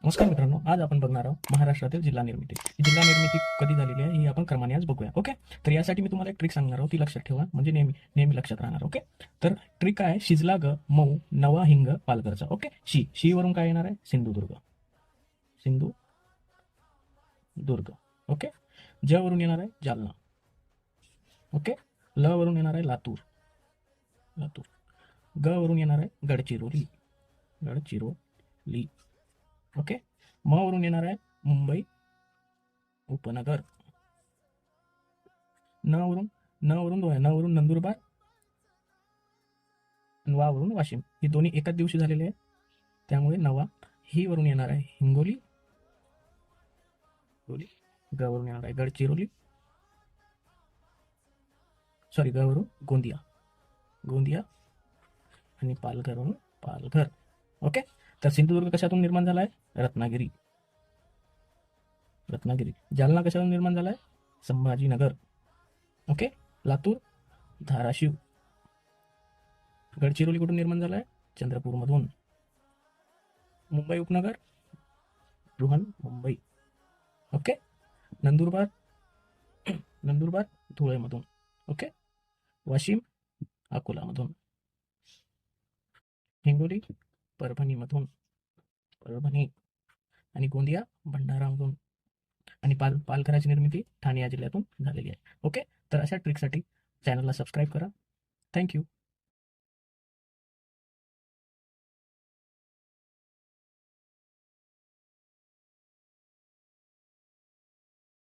नमस्कार मित्रांनो, आज आपण बघणार आहोत महाराष्ट्रातील जिल्हा निर्मिती. ही जिल्हा निर्मिती कधी झालेली आहे ही आपण क्रमाने आज बघूया. ओके, तर यासाठी मी तुम्हाला एक ट्रिक सांगणार आहोत, ती लक्षात ठेवा, म्हणजे नेहमी नेहमी लक्षात राहणार. ओके, तर ट्रिक काय आहे? शिजला ग मऊ नवा हिंग पालघरचा. ओके, शी वरून काय येणार आहे? सिंधुदुर्ग. सिंधुदुर्ग. ओके, ज वरून येणार आहे जालना. ओके, ल वरून येणार आहे लातूर. लातूर. ग वरून येणार आहे गडचिरोली. गडचिरोली. ओके, म वरून येणार आहे मुंबई उपनगर. न वरून नंदुरबार. वा वरून वाशिम. ही दोन्ही एकाच दिवशी झालेले आहे, त्यामुळे नवा. ही वरून येणार आहे हिंगोली. ग वरून येणार आहे गडचिरोली. ग वरून गोंदिया. आणि पालघर वरून पालघर. ओके, तर सिंधुदुर्ग कशातून निर्माण झाला आहे? रत्नागिरी. जालना कशातून निर्माण झाला आहे? संभाजीनगर. ओके, लातूर धाराशिव. गडचिरोली कुठून निर्माण झाला आहे? चंद्रपूरमधून. मुंबई उपनगर मुंबई. ओके, नंदुरबार धुळेमधून. ओके, वाशिम अकोलामधून. हिंगोली परभणीमधून. आणि गोंदिया भंडारामधून. आणि पालघराची निर्मिती ठाणे या जिल्ह्यातून झालेली आहे. ओके, तर अशा ट्रिकसाठी चॅनलला सबस्क्राईब करा. थँक्यू.